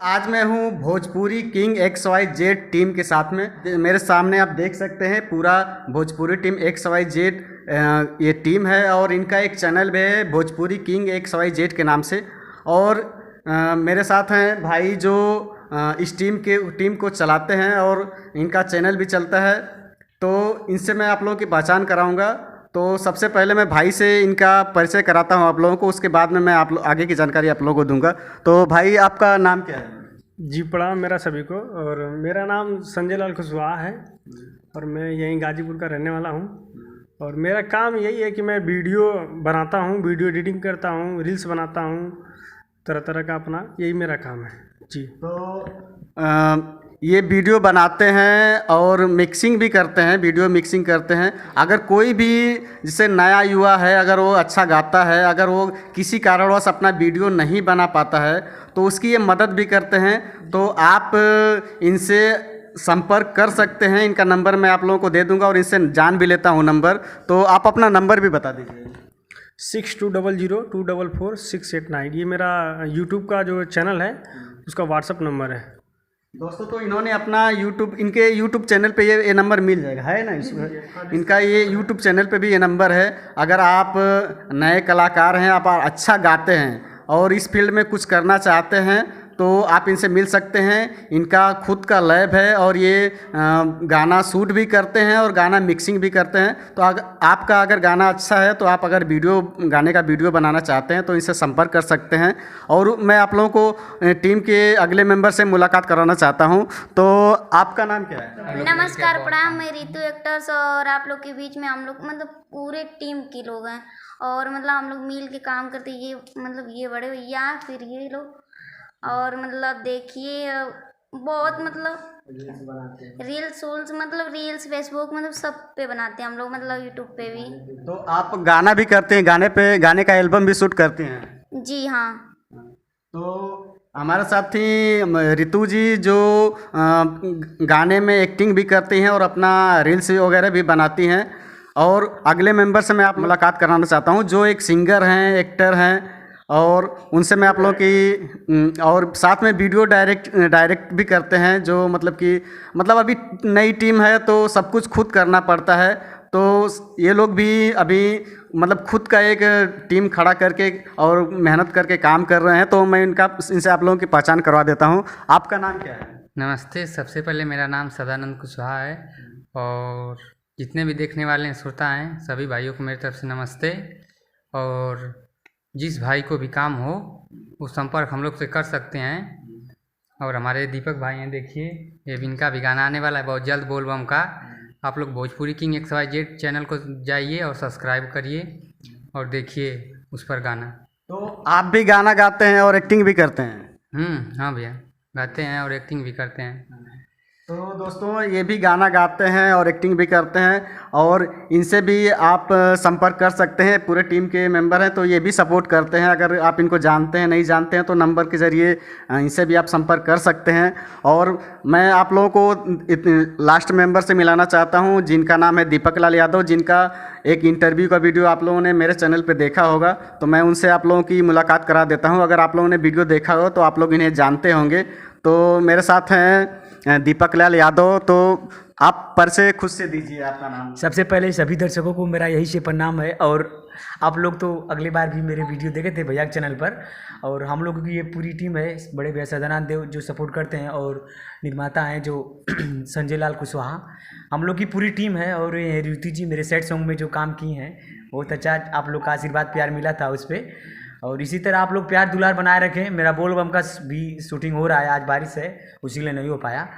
आज मैं हूँ भोजपुरी किंग XYZ टीम के साथ में। मेरे सामने आप देख सकते हैं पूरा भोजपुरी टीम XYZ ये टीम है और इनका एक चैनल भी है भोजपुरी किंग XYZ के नाम से। और मेरे साथ हैं भाई जो इस टीम को चलाते हैं और इनका चैनल भी चलता है, तो इनसे मैं आप लोगों की पहचान कराऊंगा। तो सबसे पहले मैं भाई से इनका परिचय कराता हूं आप लोगों को, उसके बाद में मैं आगे की जानकारी आप लोगों को दूंगा। तो भाई आपका नाम क्या है? जी प्रणाम मेरा सभी को। और मेरा नाम संजय लाल कुशवाहा है और मैं यहीं गाजीपुर का रहने वाला हूँ। और मेरा काम यही है कि मैं वीडियो बनाता हूँ, वीडियो एडिटिंग करता हूँ, रील्स बनाता हूँ, तरह तरह का अपना यही मेरा काम है जी। तो ये वीडियो बनाते हैं और मिक्सिंग भी करते हैं, वीडियो मिक्सिंग करते हैं। अगर कोई भी जैसे नया युवा है, अगर वो अच्छा गाता है, अगर वो किसी कारणवश अपना वीडियो नहीं बना पाता है तो उसकी ये मदद भी करते हैं। तो आप इनसे संपर्क कर सकते हैं। इनका नंबर मैं आप लोगों को दे दूंगा और इनसे जान भी लेता हूँ नंबर। तो आप अपना नंबर भी बता दीजिए। 6200244689 ये मेरा यूट्यूब का जो चैनल है उसका व्हाट्सअप नंबर है। दोस्तों तो इन्होंने अपना इनके यूट्यूब चैनल पे ये नंबर मिल जाएगा, है ना? इसमें इनका ये यूट्यूब चैनल पे भी ये नंबर है। अगर आप नए कलाकार हैं, आप अच्छा गाते हैं और इस फील्ड में कुछ करना चाहते हैं तो आप इनसे मिल सकते हैं। इनका खुद का लैब है और ये गाना शूट भी करते हैं और गाना मिक्सिंग भी करते हैं। तो आपका अगर गाना अच्छा है तो आप अगर गाने का वीडियो बनाना चाहते हैं तो इनसे संपर्क कर सकते हैं। और मैं आप लोगों को टीम के अगले मेंबर से मुलाकात कराना चाहता हूं। तो आपका नाम क्या है? नमस्कार प्रणाम, मैं रितु एक्टर्स और आप लोग के बीच में हम लोग मतलब पूरे टीम के लोग हैं और मतलब हम लोग मिल के काम करते। ये मतलब ये बड़े भैया फिर ये लोग और मतलब देखिए बहुत मतलब रील्स फेसबुक मतलब सब पे बनाते हैं हम लोग, मतलब यूट्यूब पे भी। तो आप गाना भी करते हैं, गाने का एल्बम भी शूट करते हैं? जी हाँ। तो हमारे साथी रितु जी जो गाने में एक्टिंग भी करती हैं और अपना रील्स वगैरह भी बनाती हैं। और अगले मेंबर से मैं आप मुलाकात कराना चाहता हूं जो एक सिंगर हैं, एक्टर हैं, और उनसे मैं आप लोगों की और साथ में वीडियो डायरेक्ट भी करते हैं। जो मतलब अभी नई टीम है तो सब कुछ खुद करना पड़ता है। तो ये लोग भी अभी मतलब खुद का एक टीम खड़ा करके और मेहनत करके काम कर रहे हैं। तो मैं इनसे आप लोगों की पहचान करवा देता हूँ। आपका नाम क्या है? नमस्ते। सबसे पहले मेरा नाम सदानंद कुशवाहा है और जितने भी देखने वाले हैं, श्रोता हैं, सभी भाइयों को मेरी तरफ से नमस्ते। और जिस भाई को भी काम हो वो संपर्क हम लोग से कर सकते हैं। और हमारे दीपक भाई हैं, देखिए ये भी इनका भी गाना आने वाला है बहुत जल्द, बोलबम का। आप लोग भोजपुरी किंग XYZ चैनल को जाइए और सब्सक्राइब करिए और देखिए उस पर गाना। तो आप भी गाना गाते हैं और एक्टिंग भी करते हैं? हाँ भैया, गाते हैं और एक्टिंग भी करते हैं। तो दोस्तों ये भी गाना गाते हैं और एक्टिंग भी करते हैं और इनसे भी आप संपर्क कर सकते हैं। पूरे टीम के मेंबर हैं तो ये भी सपोर्ट करते हैं। अगर आप इनको जानते हैं, नहीं जानते हैं तो नंबर के ज़रिए इनसे भी आप संपर्क कर सकते हैं। और मैं आप लोगों को लास्ट मेंबर से मिलाना चाहता हूं जिनका नाम है दीपक लाल यादव, जिनका एक इंटरव्यू का वीडियो आप लोगों ने मेरे चैनल पर देखा होगा। तो मैं उनसे आप लोगों की मुलाकात करा देता हूँ। अगर आप लोगों ने वीडियो देखा हो तो आप लोग इन्हें जानते होंगे। तो मेरे साथ हैं दीपक लाल यादव। तो आप परिचय खुद से दीजिए, आपका नाम। सबसे पहले सभी दर्शकों को मेरा यही से प्रणाम है। और आप लोग तो अगली बार भी मेरे वीडियो देखे थे भैया के चैनल पर। और हम लोगों की ये पूरी टीम है, बड़े भैया सदानंद देव जो सपोर्ट करते हैं और निर्माता हैं जो संजय लाल कुशवाहा, हम लोग की पूरी टीम है। और ये रितु जी मेरे सेट सॉन्ग में जो काम की हैं बहुत अच्छा आप लोग का आशीर्वाद प्यार मिला था उस पर। और इसी तरह आप लोग प्यार दुलार बनाए रखें। मेरा बोलबम का भी शूटिंग हो रहा है, आज बारिश है उसी लिए नहीं हो पाया,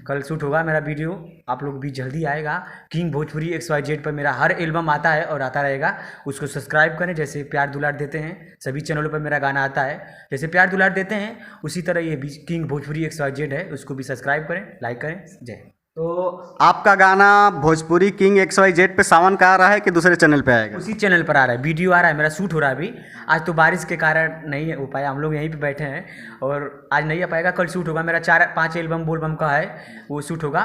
कल शूट होगा मेरा वीडियो। आप लोग भी जल्दी आएगा। किंग भोजपुरी XYZ पर मेरा हर एल्बम आता है और आता रहेगा, उसको सब्सक्राइब करें। जैसे प्यार दुलार देते हैं सभी चैनलों पर मेरा गाना आता है, जैसे प्यार दुलार देते हैं उसी तरह ये भी किंग भोजपुरी XYZ है, उसको भी सब्सक्राइब करें, लाइक करें। जय। तो आपका गाना भोजपुरी किंग XYZ पे सावन का आ रहा है कि दूसरे चैनल पे आएगा? उसी चैनल पर आ रहा है, वीडियो आ रहा है, मेरा शूट हो रहा है अभी। आज तो बारिश के कारण नहीं हो पाया, हम लोग यहीं पे बैठे हैं और आज नहीं आ पाएगा, कल शूट होगा। मेरा 4-5 एल्बम बोलबम का है, वो शूट होगा।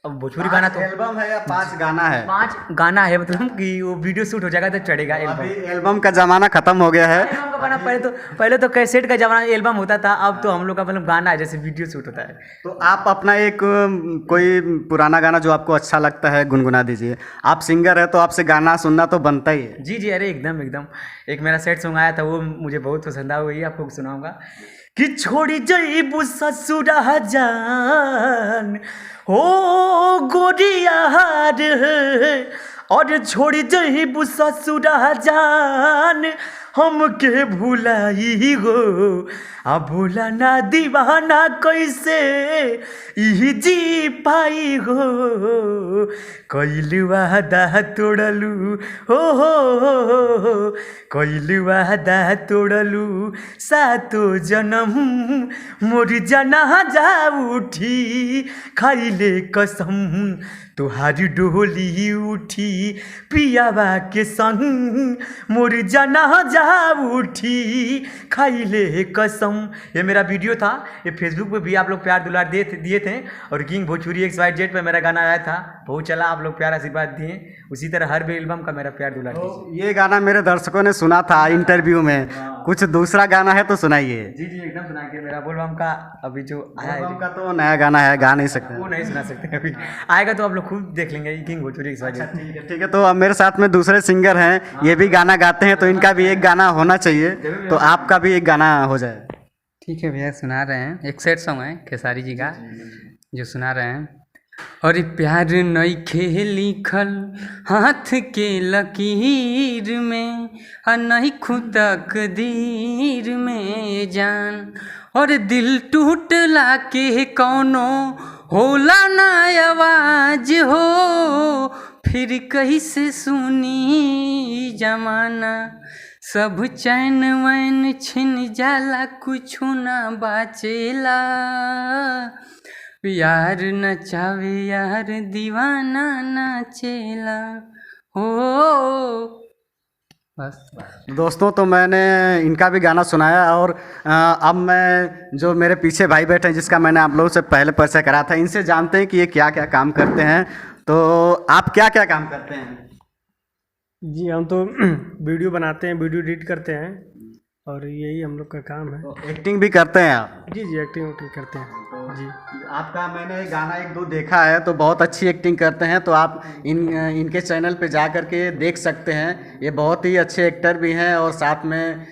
अब भोजपुरी गाना तो एल्बम है या 5 गाना है? 5 गाना है, मतलब कि वो वीडियो शूट हो जाएगा तो चढ़ेगा अभी एल्बम। एल्बम का जमाना खत्म हो गया है। एल्बम का गाना पहले तो कैसेट का जमाना एल्बम होता था, अब तो हम लोग का मतलब गाना है, जैसे वीडियो शूट होता है। तो आप अपना एक कोई पुराना गाना जो आपको अच्छा लगता है गुनगुना दीजिए। आप सिंगर है तो आपसे गाना सुनना तो बनता ही है। जी जी, अरे एकदम एकदम। एक मेरा सेट सॉन्ग आया था, वो मुझे बहुत पसंद आया, वही आपको सुनाऊंगा कि छोड़ी जईबू ससुरा जान हो गोरिया रे, और छोड़ी जईबू ससुरा जान हमके भुलाई गो, आ भूला ना दीवाना कैसे ई जी पाई गो, कैलू वादा तोड़लू हो कैलू वादा तोड़लू, सातो जन्म मोर जना जा उठी, खाइले कसम तुहारी डोली उठी, पियावा के संग मोर जना जा उठी, खाइले कसम। ये मेरा वीडियो था, ये फेसबुक पे भी आप लोग प्यार दुलार दिए थे, और किंग भोजपुरी XYZ पे मेरा गाना आया था, बहुत चला, आप लोग प्यार आशीर्वाद दिए। उसी तरह हर एल्बम का मेरा प्यार दुलार दीजिए। तो ये गाना मेरे दर्शकों ने सुना था इंटरव्यू में, कुछ दूसरा गाना है तो सुनाइए। जी जी एकदम सुनाएंगे। मेरा बोलबम का अभी जो आया है, एल्बम का तो नया गाना है, गा नहीं सकते। वो नहीं सुना सकते, अभी आएगा तो आप लोग खुद देख लेंगे, किंग भोजपुरी XYZ। ठीक है, तो अब मेरे साथ में दूसरे सिंगर हैं, ये भी गाना गाते हैं, तो इनका भी एक गाना होना चाहिए, तो आपका भी एक गाना हो जाए। ठीक है भैया, सुना रहे हैं। एक सेट सॉन्ग है खेसारी जी का जो सुना रहे हैं। और प्यार नइखे लिखल हाथ के लकीर में, आ नहीं खुद तकदीर में जान, और दिल टूटला के कौनो होला ना आवाज हो, फिर कैसे सुनी जमाना, सब चैन वैन छिन जाला कुछु ना बाचेला, यार नचावे यार दीवाना नाचेला हो। बस दोस्तों, तो मैंने इनका भी गाना सुनाया, और अब मैं जो मेरे पीछे भाई बैठे हैं, जिसका मैंने आप लोगों से पहले परिचय करा था, इनसे जानते हैं कि ये क्या क्या काम करते हैं। तो आप क्या क्या काम करते हैं? जी, हम तो वीडियो बनाते हैं, वीडियो एडिट करते हैं, और यही हम लोग का काम है। तो एक्टिंग भी करते हैं आप? जी जी, एक्टिंग उटिंग करते हैं जी। आपका मैंने गाना 1-2 देखा है, तो बहुत अच्छी एक्टिंग करते हैं, तो आप इनके चैनल पे जा कर के देख सकते हैं। ये बहुत ही अच्छे एक्टर भी हैं, और साथ में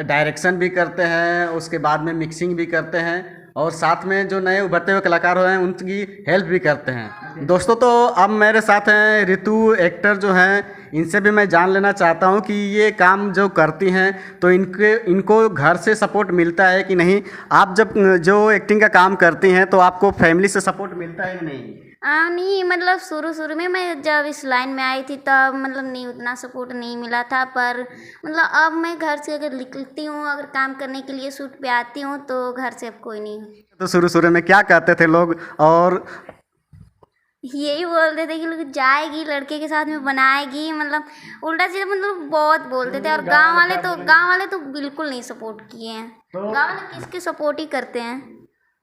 डायरेक्शन भी करते हैं, उसके बाद में मिक्सिंग भी करते हैं, और साथ में जो नए उभरते हुए कलाकार हैं उनकी हेल्प भी करते हैं। दोस्तों, तो अब मेरे साथ हैं ऋतु एक्टर जो हैं, इनसे भी मैं जान लेना चाहता हूं कि ये काम जो करती हैं तो इनको घर से सपोर्ट मिलता है कि नहीं? आप जब जो एक्टिंग का काम करती हैं तो आपको फैमिली से सपोर्ट मिलता है कि नहीं? नहीं, मतलब शुरू में मैं जब इस लाइन में आई थी तब मतलब नहीं, उतना सपोर्ट नहीं मिला था, पर मतलब अब मैं घर से अगर निकलती हूँ, अगर काम करने के लिए शूट पे आती हूँ, तो घर से अब कोई नहीं। तो शुरू में क्या कहते थे लोग? और यही बोलते थे कि लोग जाएगी लड़के के साथ में बनाएगी, मतलब उल्टा सीधा मतलब बहुत बोलते थे, और गांव वाले तो बिल्कुल नहीं सपोर्ट किए हैं। गांव वाले किसके सपोर्ट ही करते हैं।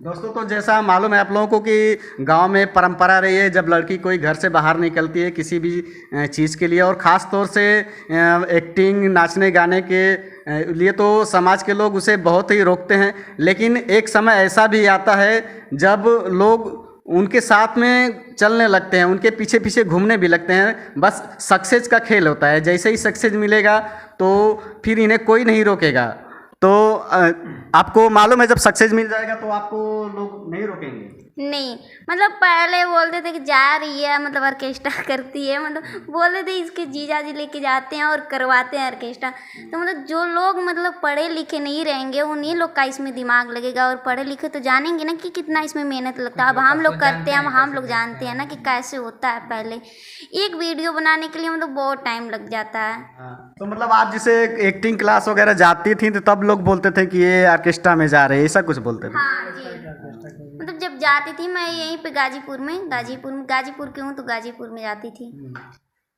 दोस्तों, तो जैसा मालूम है आप लोगों को कि गांव में परंपरा रही है, जब लड़की कोई घर से बाहर निकलती है किसी भी चीज़ के लिए, और ख़ास तौर से एक्टिंग, नाचने गाने के लिए, तो समाज के लोग उसे बहुत ही रोकते हैं। लेकिन एक समय ऐसा भी आता है जब लोग उनके साथ में चलने लगते हैं, उनके पीछे पीछे घूमने भी लगते हैं। बस सक्सेस का खेल होता है, जैसे ही सक्सेस मिलेगा तो फिर इन्हें कोई नहीं रोकेगा। तो आपको मालूम है जब सक्सेस मिल जाएगा तो आपको लोग नहीं रोकेंगे? नहीं, मतलब पहले बोलते थे कि जा रही है, मतलब ऑर्केस्ट्रा करती है, मतलब बोलते थे इसके जीजा जी लेके जाते हैं और करवाते हैं ऑर्केस्ट्रा। तो मतलब जो लोग मतलब पढ़े लिखे नहीं रहेंगे उन्हीं लोग का इसमें दिमाग लगेगा, और पढ़े लिखे तो जानेंगे ना कि कितना इसमें मेहनत लगता है। अब हम लोग करते हैं, हम लोग जानते हैं ना कि कैसे होता है। पहले एक वीडियो बनाने के लिए मतलब बहुत टाइम लग जाता है। तो मतलब आप जैसे एक्टिंग क्लास वगैरह जाती थी तो तब लोग बोलते थे कि ये ऑर्केस्ट्रा में जा रहे हैं, ऐसा कुछ बोलते थे? हाँ जी, मतलब जब जाती थी मैं यहीं पे गाजीपुर की हूँ तो गाजीपुर में जाती थी।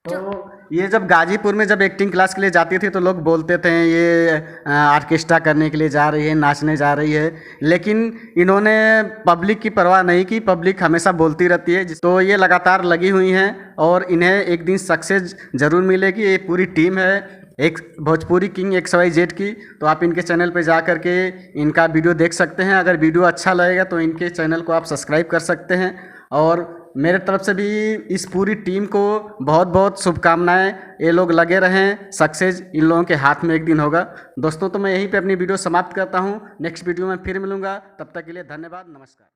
तो ये जब गाजीपुर में जब एक्टिंग क्लास के लिए जाती थी तो लोग बोलते थे ये ऑर्केस्ट्रा करने के लिए जा रही है, नाचने जा रही है, लेकिन इन्होंने पब्लिक की परवाह नहीं की। पब्लिक हमेशा बोलती रहती है, तो ये लगातार लगी हुई हैं और इन्हें एक दिन सक्सेस ज़रूर मिलेगी। ये पूरी टीम है एक भोजपुरी किंग XYZ की, तो आप इनके चैनल पे जा कर के इनका वीडियो देख सकते हैं। अगर वीडियो अच्छा लगेगा तो इनके चैनल को आप सब्सक्राइब कर सकते हैं। और मेरे तरफ से भी इस पूरी टीम को बहुत बहुत शुभकामनाएं। ये लोग लगे रहें, सक्सेस इन लोगों के हाथ में एक दिन होगा। दोस्तों, तो मैं यहीं पे अपनी वीडियो समाप्त करता हूं। नेक्स्ट वीडियो में फिर मिलूंगा, तब तक के लिए धन्यवाद, नमस्कार।